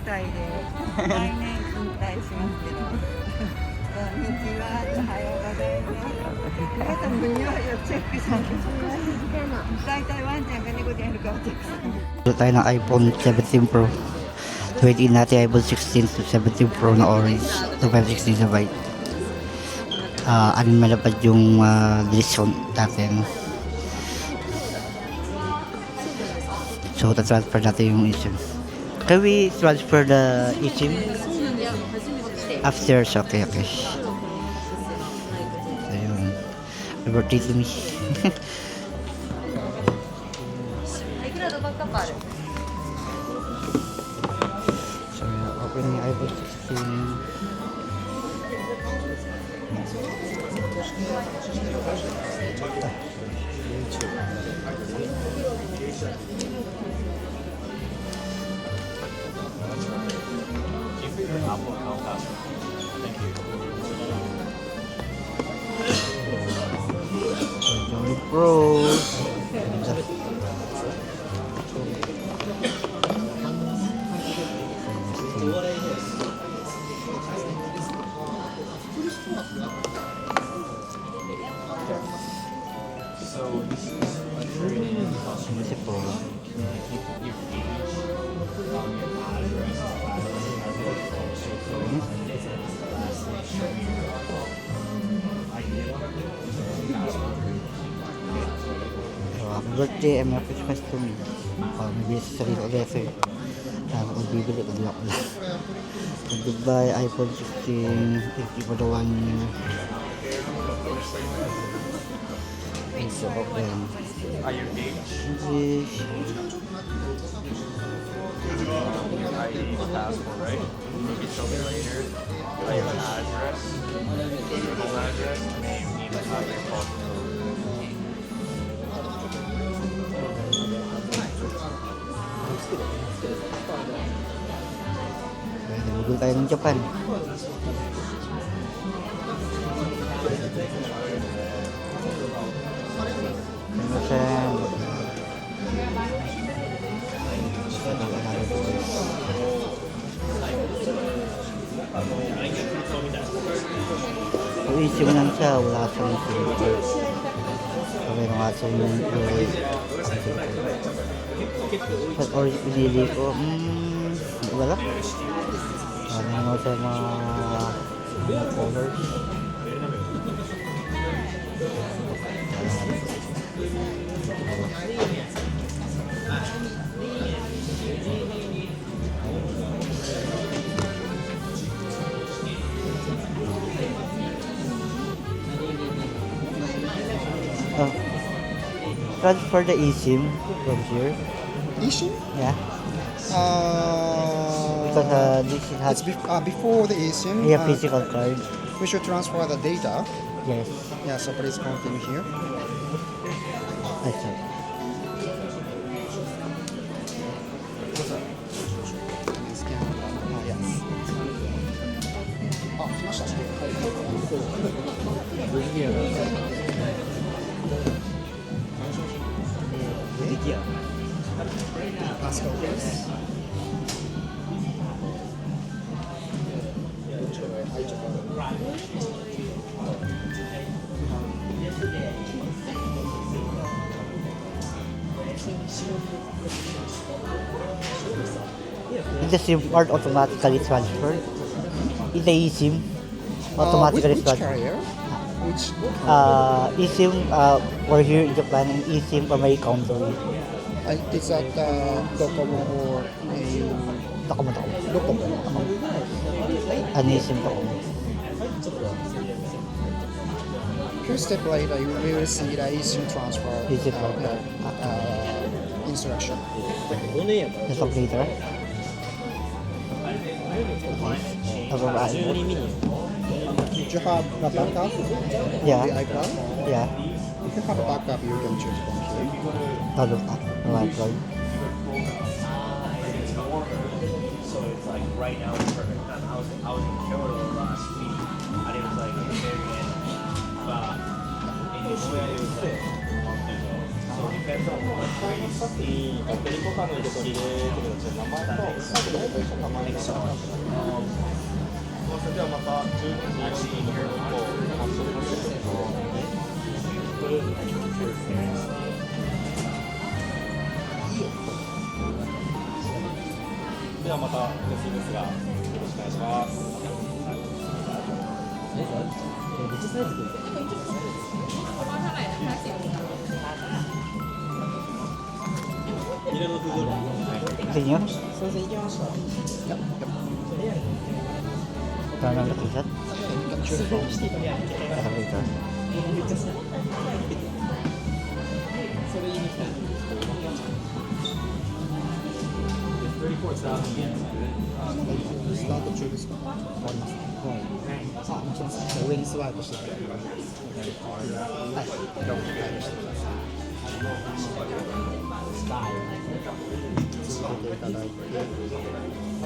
歳で来年引退しますけどこんにちは、おはようございます。皆さんも匂いをチェックします。大体ワンちゃんか猫ちゃんいるかをチェックします。Ito tayo ng iPhone 17 Pro. Tuwitiin natin iPhone 16 to 17 Pro na orange. 256GB. Ano malapad yung discount natin. So, transfer natin yung eSIM. Can we transfer the eSIM? Upstairs, okay. Ayun. Birthday to me. So, open yung iPhone 16. Johnny Pro. Ini si Pro. Happy birthday, Merry Christmas to me. May sarili ko letter. Magbibili ko lang. Goodbye, iPhone 16. Thank you for the 1 year. It's open. English. Your ID and passport, right? You can show me later. Your address, your home address, name, email, your phone number. Nabugol tayo ng Japan. Isim lang siya, wala sa isim. Meron nga sa yung pag orange pinili ko, wala. Ano mo sa mga colors. Transfer the eSIM from here. eSIM? Yeah. Because this has Before the eSIM, physical card. we should transfer the data. Yes. Yeah, so please continue here. I see. Let's go, please. Is the SIM card automatically transferred? Is the eSIM automatically Which transferred? carrier? Which eSIM for here in Japan and eSIM for my country. is that Docomo or Docomo. Docomo? Ano eSIM Docomo? Few step later, you will see the eSIM transfer eSIM transfer. instruction. Just talk later. Nababaan mo? Did you have a backup? Yeah. The iCloud? Yeah. If you have a backup, you can choose from here. Talo ka. Nababaan. So it's like right now it's perfect time. I was in Kyoto last week, and it was like very end. It was like a month ago. にバッテリー交換の受け取りで、名前と最後の名前がそれではまた12時4分以降お待ちしております。ではまたよろしいですが、よろしくお願いします。Sa inyo? Ito na lang lakusat? Sabi ito.スタート中ですか？終わります。あ、もちろんです。上にスワイプしてください。はい。ロック解除してください。続けていただいて、ア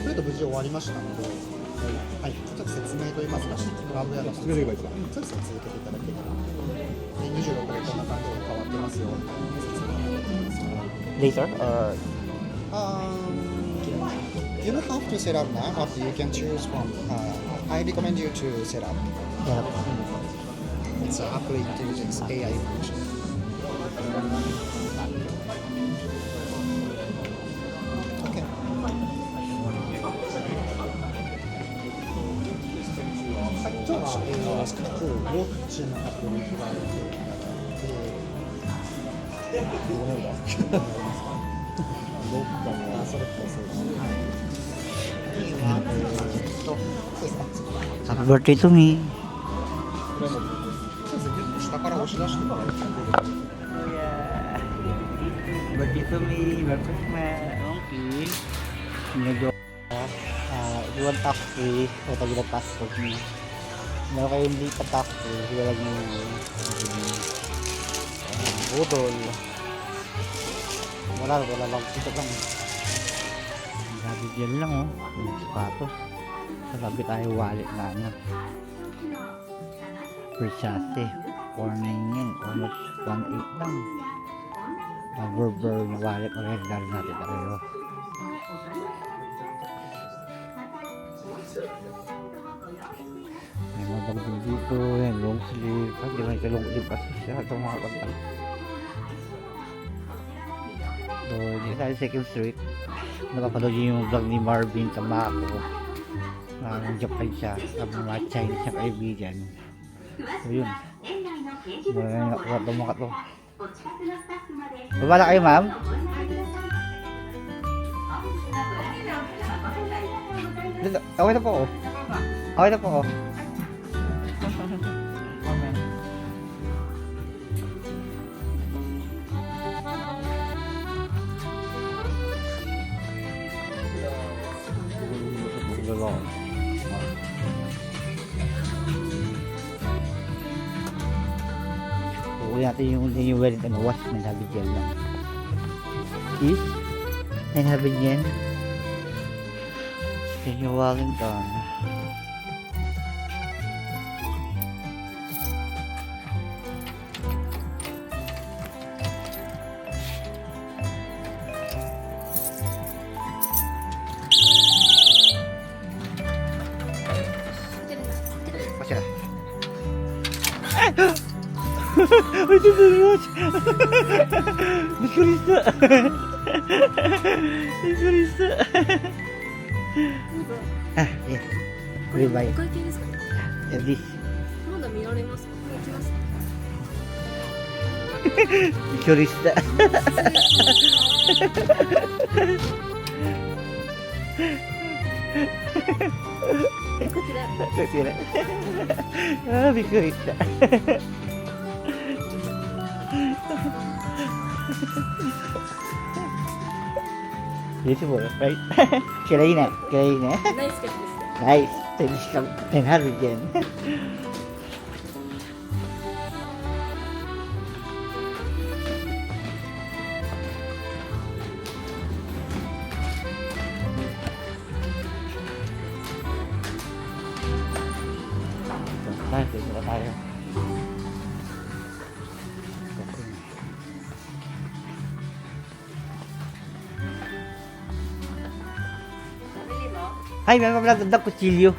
ップデート無事終わりましたので、はい。ちょっと説明といいますか、プラブやらせていただいて、そうですね、続けていただければ。26でこんな感じで変わってますよ。説明になってますから。Later or? You don't have to set up now, but you can choose from. I recommend you to set up. Yeah. It's an Apple Intelligence AI function. Okay. はい、じゃあ、スクールウォッチのアプリがあるので、どうなるか。どっかにそれってそうですね。Happy birthday to me. 下から押し出してもらう。Birthday to me. Merry Christmas. Okay. Medyo iwan tax free o tagila passport niyo. Meron kayo hindi pa tax free, wala niyo budol. Wala lang ito lang. Grabe dyan lang oh. Yung sapatos. Sabi tayo wallet na ano. Versace. 4.9 yan. Almost 1.8 lang. Burber na wallet. Magagari natin tayo. May mga bagong dito. Yan, long sleeve. Pag di man ito long sleeve kasi siya. Itong mga kanta. So, dito tayo Second Street. Napapanood yung vlog ni Marvin Tamako. Japan siya sa mga Chinese na kaibigan. So yun, mga to. Babala kayo ma'am? Okay na po ako. Okay na po ako. Uwi natin yung wedding ano, was 900 yen lang. Is 900 yen. Then yung Wellington. Pasya. I didn't watch. Bikurista. Bikurista. Ah, yeah. Goodbye. お会計ですか？ Yeah, this. まだ見られますか？行きますか？ Bikurista. こちら。 Sila. Ah, bikurista. Beautiful, right? Kirayna. ナイスキャップですね。 Nice. 1000 yen. Dito na tayo. Ay, may mga nagdagdag kutsilyo.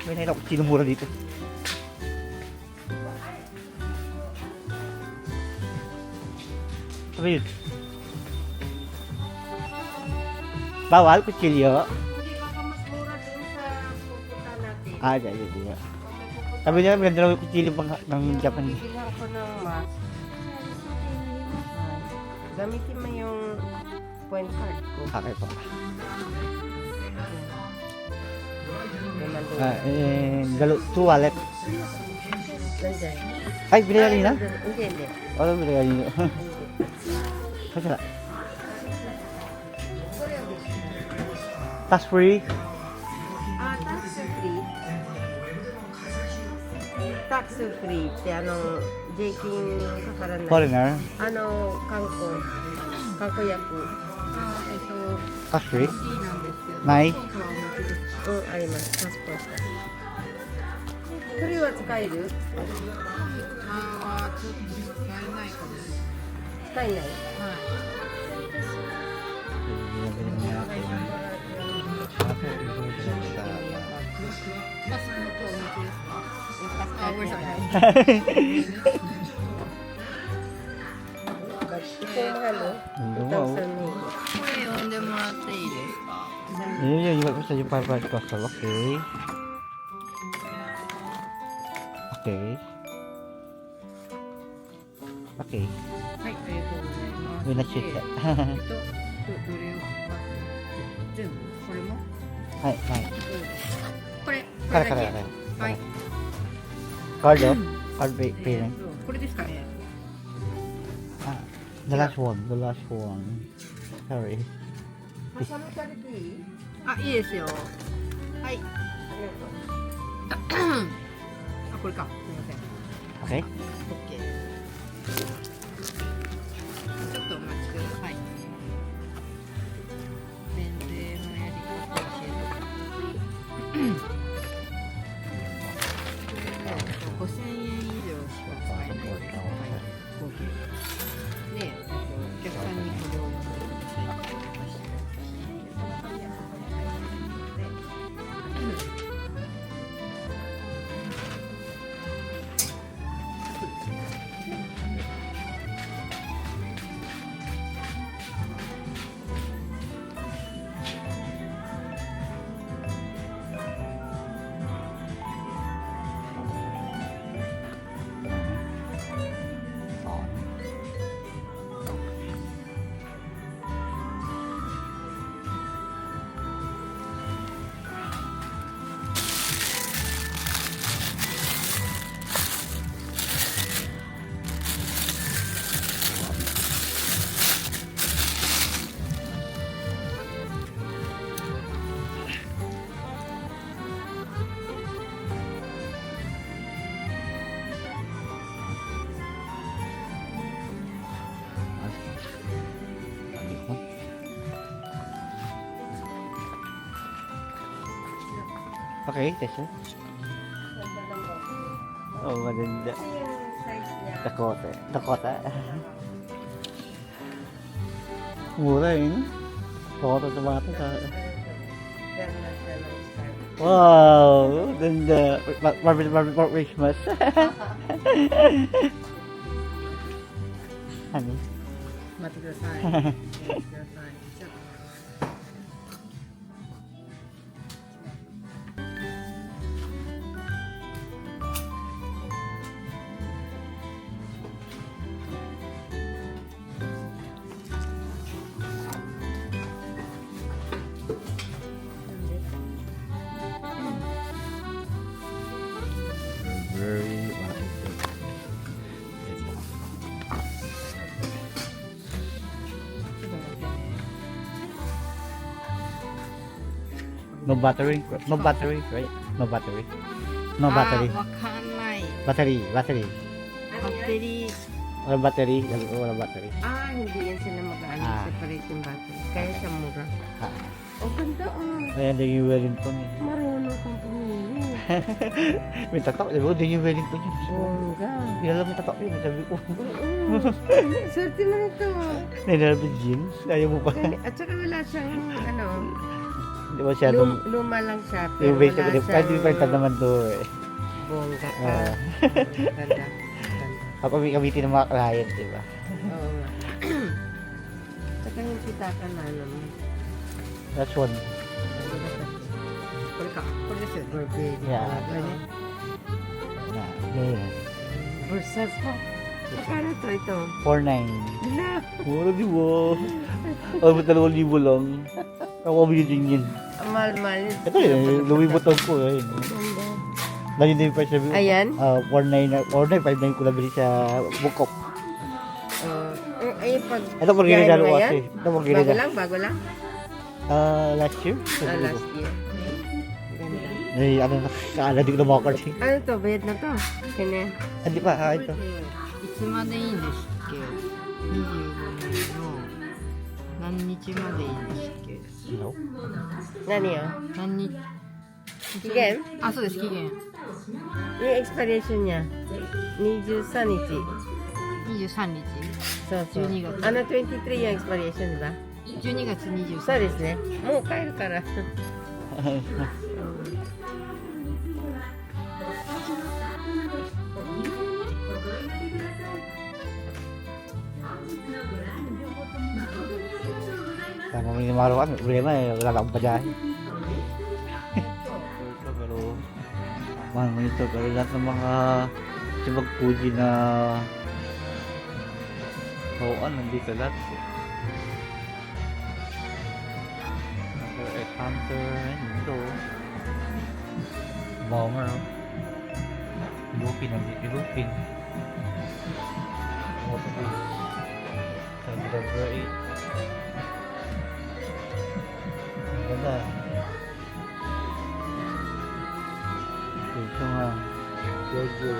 May nakita ko kutsilyo mura dito. Ano yun? Bawal kutsilyo? Hindi, baka mas mura doon sa pupunta natin. Ah, dyan. Sabi niya, may ganda ng kutsilyo ng Japan. Bibili ako ng mask. Gamitin mo yung point card ko. Okay po. Naman Galo, 2 wallet. Nandiyan. Ay, binigyan na? Hindi. Ano binigyan niyo? Kasi na. Tax free? Tax free. Tax free. JKing kakaran na. Foreigner? Kanko. Kanko yaku. Tax free? ない。ないあります。パスポート。これは使える？使えない。あ、ごめんなさい。ito mahal oh. 2,000 yen. これ読んでもらっていいですか？ Yun, yung basta yung 500 coastal. Okay. Okay. Okay. はい、ありがとうございます。 Yun na check. どれを全部これも？はい、はい。これ。からからから。はい。カードカードペイね。これですかね。あ、the last one. Sorry. 挟めされていい？あ、いいですよ。はい。ありがとう。あ、これか。すみません。 Okay? OK。ちょっとお待ちください。免税のやり方教えてください。5000円以上しか使えない。はい。合計。で、お客さんにこれを読んでください。Okay, Tesha. Oh, maganda. Dakota. Mura yun. Dakota tomato sa... Wow! Ganda. Barbie for Christmas. Honey. 待ってください。待ってください。ちょっと Very No battery, right? No battery. No battery. わかんない。 Battery. バッテリー。 Wala battery. Wala battery. Hindi yan sila mag-ano, separate yung battery. Kaya siya mura. Ah. Oh, ganda ah. Ayan din yung Wellington eh. Marunong kang pumili. May tatak, di ba? Din yung Wellington yun. Bongga. Nilalam yung tatak yun. Sabi ko. Swerte na nito. Nilalam yung jeans. Ayaw mo pa. At saka wala siyang, Hindi masyadong... Luma lang siya, pero Yung basic, wala kahit hindi pa siyang naman to eh. bongga. Ah. Ganda. Kapag may gamitin ng mga client, di ba? Oo nga. Saka yung pitakan na naman. That's one. Pagka gourmet. Yeah. Na, yeah. Bursas pa. Magkano to ito? 4.9. Hala. Mura di ba? Ay, ba't 2,000 lang? Ako din yun. Ang mahal-mahal. Ito yun, Louis Vuitton ko. Ayun. Ganda. Lagi din yung price sabi. Ayan? 4.9, 5.9 ko lang bili sa Bukop. Ay, pag... Ito pag ginagalo Gaya mo kasi. yan? Ito pag Bago ginagalo. lang, bago lang. Last year? Last year. Ganda. Ay, ano na, kaala di ko na mga cards eh. Ano to? Bayad na to? Kanya. Hindi pa, ito. いつまでいいんですっけ25年の何日までいいんですっけ No? Nani yun? 何日 期限? あ、そうです期限 Yung expiration niya. 23 日. 23日そうそう。 12月Ano, 23 yung expiration, di ba? 12月23日そうですね。もう帰るから。 Sama mo yung mga ruan, problema eh, wala akong padahin. Pero, mahal mo ito, pero lahat ng mga sibag Fuji na roan, nandito lahat. Hunter, Hunter, ito. Bomber. Lupin, nandito Lupin. Thunder Great. Ganda. Ito nga. Jojo.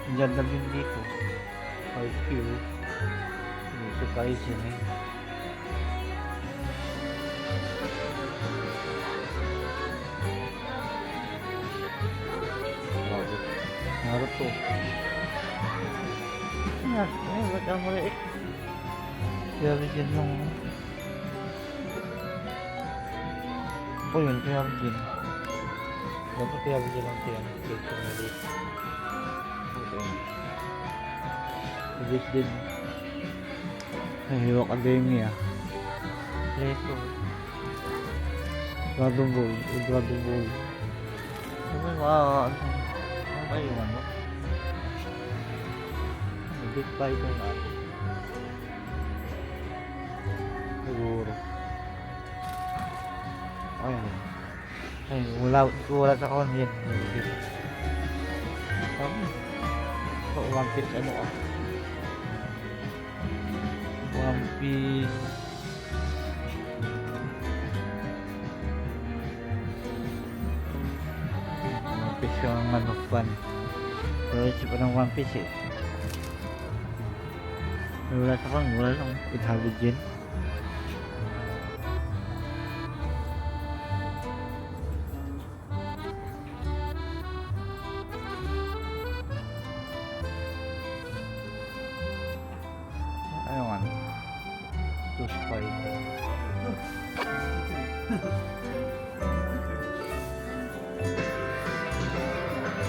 Ang ganda din dito. 5Q. Surprise yun eh. Bago. Naruto. Ba't ang maliit? Kaya rin nung... O yun, kaya rin. Dapat kaya rin lang kaya ng plate ko na dito. Okay. Ulit din. Hero Academia. Leto. Dragon Ball. Dragon Ball. Ano ba? Ano ba yung ano? Big Fighter natin. Siguro. Ayun. Ay, wala sa kon yan. So, One Piece ano ah. One Piece. One Piece yung ano fan. Pero siya pa ng One Piece eh. Wala sa kon, wala lang. Pinhabod dyan. Ayun ano. Two Spider.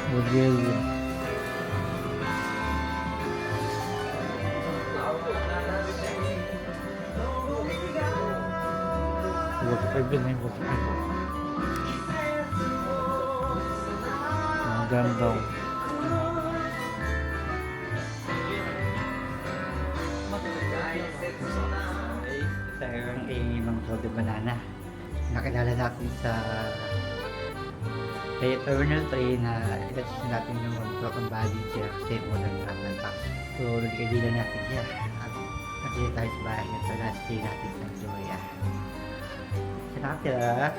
Rebellion. Waterfall din yung waterfall. Ang ganda. Talagang ibang Golden Banana. Nakilala natin sa Terminal 3 na ilatsis natin yung Broken Body siya kasi walang travel pack. So, nagkaibigan natin siya. At nakita tayo sa bahay niya. So, last day natin ng Joya. Siya nakatira.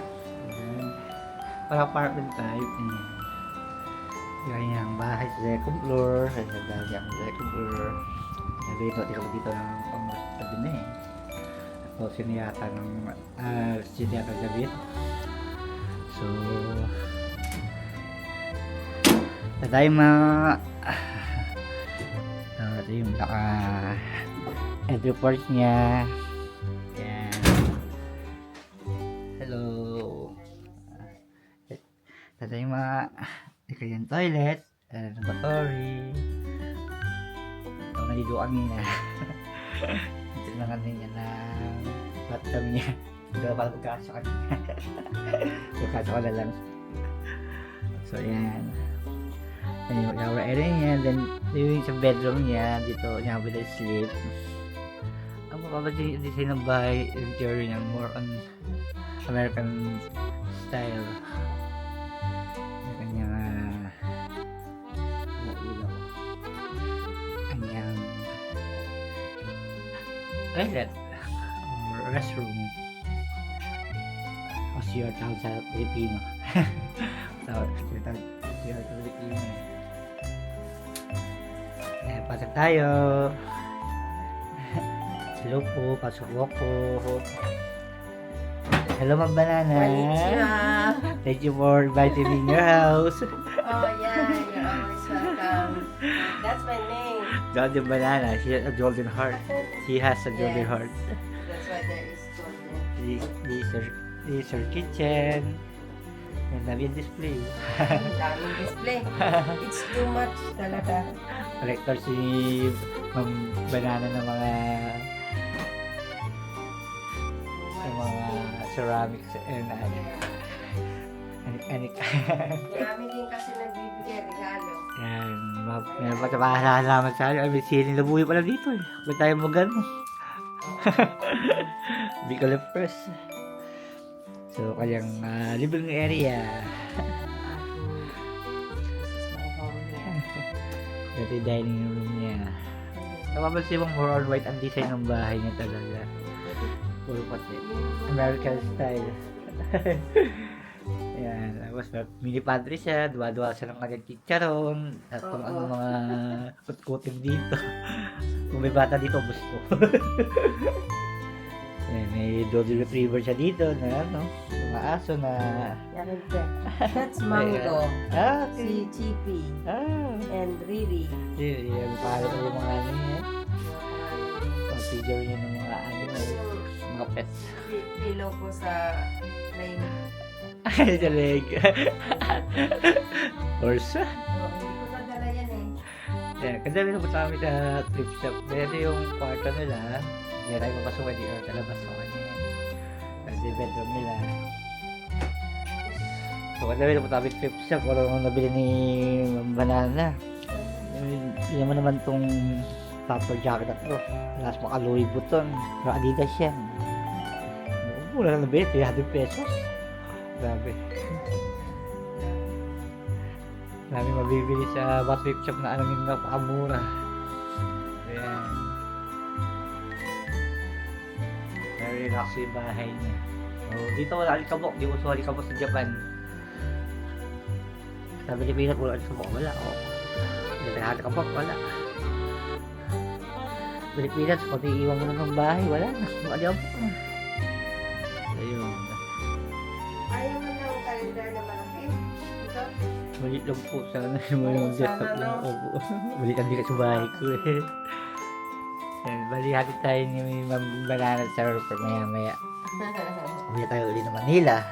Parang apartment type. Yung kanyang bahay sa second floor. Sa dali ang second floor. Nabito dito ng pamasta din eh. So, siniyata ng siniyata David. So, tadayma. Ito yung entry port niya. hello. Ito yung mga yung toilet, lavatory. Ito, nalido kami na. Ito na kami niya na bathtub niya. Ito para pagkasok kami. Pagkasok ko na lang. So, yan. Yan yung shower area niya. Then, yung sa bedroom niya, dito niya with the sleep. Ang mapapansin yung design ng bahay, interior niya, more on American style. Yung kanyang ilaw. Kanyang toilet or restroom. O CR tawag sa Pilipino. Tawag sa Pilipino. Eh, pasok tayo. Hello po, pasok po. Hello, Ma'am Banana. Konnichiwa. Thank you for inviting me in your house. Oh yeah, you're always welcome. That's my name. Golden Banana. She has a golden heart. He has a golden Yes. heart. That's why there is golden. This is her kitchen. And dami yung display. Daming display. It's too much talaga. Collector si Ma'am Banana ng mga ceramics and anik. Marami din kasi nagbibigay regalo. Yan, meron pa sa mahalaman sa akin. Ay, may siling labuyo pala dito eh. Ba't tayo magano? Bicol Express. So, kanyang living area. Ito yung dining room niya. Napapansin mong more on white ang design ng bahay niya talaga. Puro pati. American style. Yan. Tapos mini pantry siya. Duwa-duwa siya ng kanyang chicharon. At kung ano mga kutkutin dito. Kung may bata dito, gusto. Yan, may golden retriever siya dito na ano, mga aso na... That's Mango. Ah, Si Chippy. And Riri. Yan, pahala ko yung mga ano niya. Pag-figure niya ng mga animals, mga pets. Pillow ko sa plane. Ay, dalig. Horse. Hindi ko nadala yan eh. Yan, kadali na punta kami sa trip shop. Ito yung kwarto nila. Hindi tayo papasukan dito. Talabas ko kanya. Kasi bedroom nila. So, kadali na punta kami trip shop. Wala nang nabili ni Ma'am Banana. Yan mo naman tong puffer jacket na to. Last maka Louis Vuitton. Pero Adidas yan. Mura lang nabili. 300 pesos. Grabe. Marami mabibili sa bus trip shop na anong yung napakamura. Ayan. Very relax yung bahay niya. Oh, dito wala alikabok. Di uso alikabok sa Japan. Sa Pilipinas wala alikabok. Wala. Oh. Dito alikabok. Wala. Pilipinas, pag iiwan mo na ng bahay, wala na. Wala alikabok na. Ayun. Ayaw mo ng kalendar na malaki? Ito? Malit lang po sana yung mga desktop lang. Opo. Malit lang din sa bahay ko eh. Yan, bali hatid tayo ni Ma'am Banana sa Surfer maya. Uwi tayo ulit ng Manila.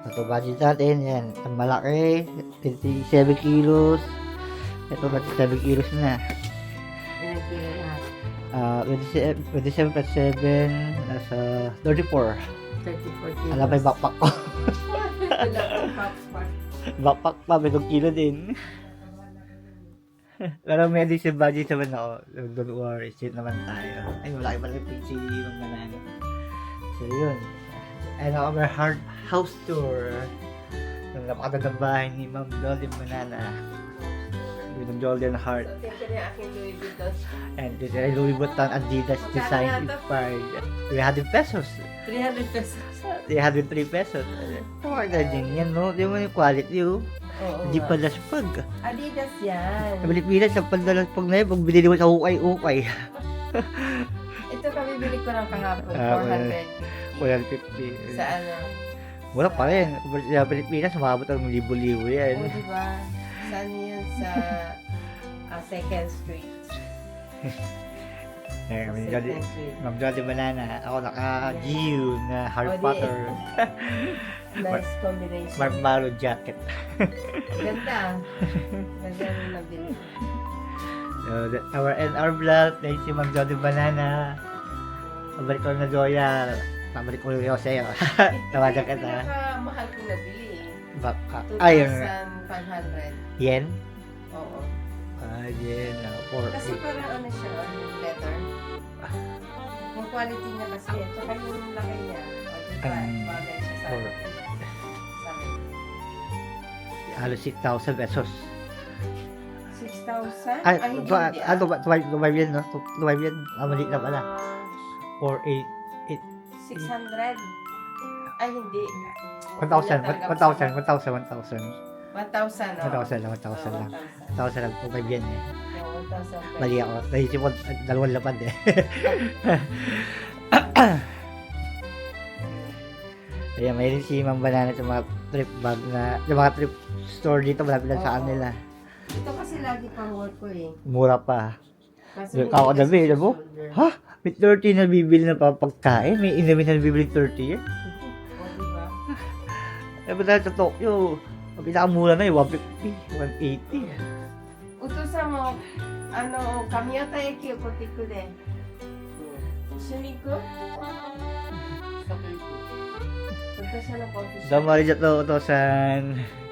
Ito budget natin, yan. Ang malaki, 27 kilos. Ito 27 kilos na. Ilang kilo lahat? 27 plus 7, nasa 34. 34 kilos. Alam pa yung backpack ko. Wala akong popcorn. Backpack pa, may 2 kilo din. Pero may additional budget naman ako. Don't worry, sit naman tayo. Ay, wala pala yung si Ma'am Banana. So, yun. And our house tour. Yung napakagandang bahay ni Ma'am Golden Banana. With a golden heart. So, tingnan niya aking Louis Vuitton. And this is Louis Vuitton Adidas design inspired. 300 pesos. 300 pesos. 303 pesos. Tawag na din yan, no? Di mo yung quality, oh. Oo. Hindi pa laspag. Adidas yan. Sa Pilipinas, sa pandalaspag na yun, pag binili mo sa ukay-ukay. Ito kami bili ko ng kahapon. Ah, 450. 150. Sa ano? Wala pa rin. Sa Pilipinas, umabot ang libo-libo yan. O, diba? Saan yan? Sa 2nd Street. Eh, Ma'am Sweet Jolly, and sweet. Ma'am Jolly Banana. Ako naka-GU na Harry O, di- Potter. Nice combination. Marshmallow jacket. Ganda. Ganda yung nabili. So, our end our vlog. Thank you, Ma'am Jolly Banana. Pabalik ko na Joya. Pabalik ko rin ako sa'yo. Tawagan ka Ito yung na. pinakamahal kong nabili eh. Baka. Ayun. 2,500. Yen? Oo. Yen. Kasi parang ano siya, yung leather. Yung quality niya kasi, tsaka yung laki niya. O, di ba? Bagay siya sa Or- sa akin. Halos 6,000 pesos. 6,000? Ay, hindi. ano ba? 12 yen, no? 12 yen. Maliit na pala. Or 600? Ay, hindi. 1,000 lang. 1,000 lang. 1,000 lang. 12 yen eh. 1,000 Mali ako. Naisip ko, 2 lapad eh. Ayan, mayroon si Ma'am Banana sa mga trip bag na, sa mga trip store dito, malapit lang sa kanila. Ito kasi lagi pang work ko eh. Mura pa. Kasi Ako hindi na, kasi alam mo? shoulder. Ha? May 30 na bibili na pagkain? May inumin na bibili 30 yan? O, diba? Eh, ba dahil sa Tokyo, ang pinakamura na yung 150, 180. お父さんも神谷駅をこってくで一緒に行く私のコンフィッション どうもありがとう、お父さん。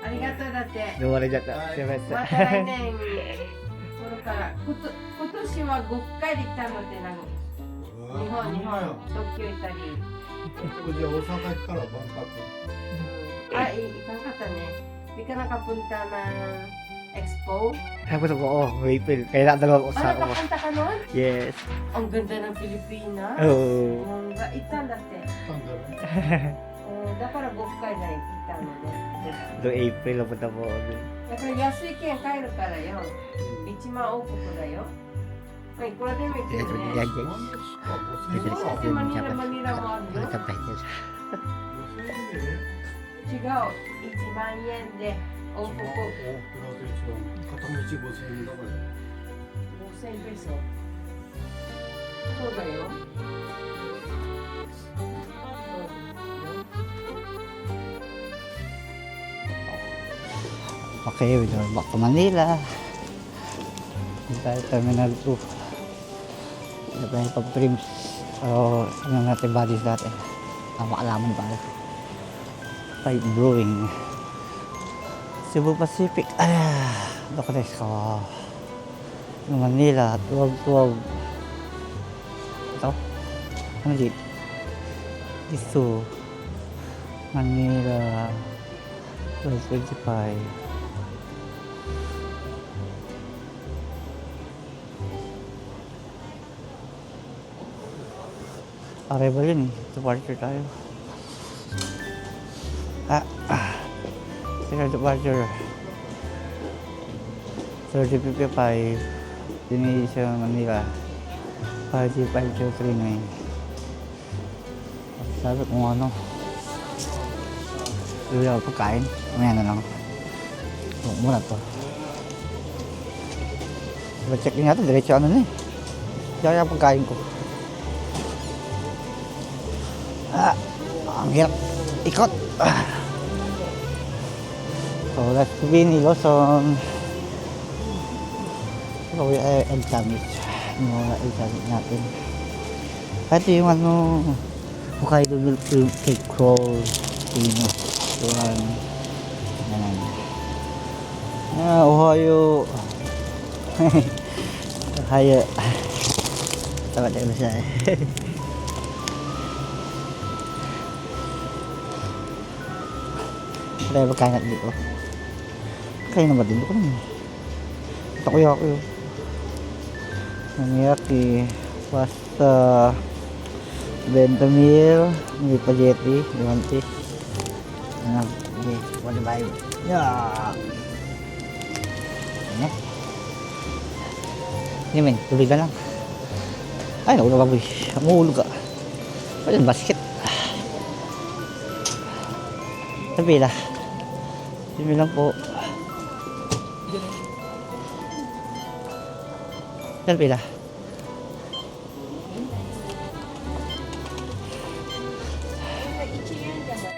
ありがとうだってどうもありがとう。すいません。また来年これから今年は5回で来たのって何日本東京行ったりじゃあ大阪行ったら万博。あ、行かんかったねdi ka nakapunta ng expo? Tapos ako, April. Kaya dalawa ko sa ako. nakapunta ka nun? Yes. Ang ganda ng Pilipinas. Oo. 行ったんだって。だから5回じゃ行ったのね。 Doon April, napunta po ako dun. だから安い券買えるからよ。1万王国だよ。いくらでも行けるね。Yan, yan. そしてマニラもあるよ。 Sabay niya. 違う。1万円で王国片道5000円だから。 5000ペソ。そうだよ。 Okay, we're back to Manila. Dahil Terminal 2. Ito pa yung pag-trims. O, ano natin bodies dati. Makalaman pa. Pipe Brewing. Cebu Pacific. Dokres ko. Manila, 12-12. Ito. Ano dito? Ito. Manila. 12-25. Arrival yun eh. Departure tayo. Sino departure? 30:55. Dini sa Manila. 5:5239. Sabi kung ano. Bili ako pagkain. Mamaya na lang. Huwag muna to. Check in natin. Diretso ano na eh. Diyan yung pagkain ko. Ang hirap ikot. So let's begin Luzon. So we are El Tamis. Mga El Tamis natin. Ito yung ano Hokkaido cake roll. Pino. Tuhan. Yan. Ohio. Ohio. Tama tayo ba siya eh. Kaya magkaingat dito. Kaya naman din ko naman. Takoyaki. Nangyaki. Pasta. Bentamil. May spaghetti. Limanti. Okay. What about you? Yeah. Ano? Hindi men. Tuloy na lang. Ay, naku na baboy. Amulog ka. Pwede basket. Sabi lang. Sabi lang po. Sabi lang.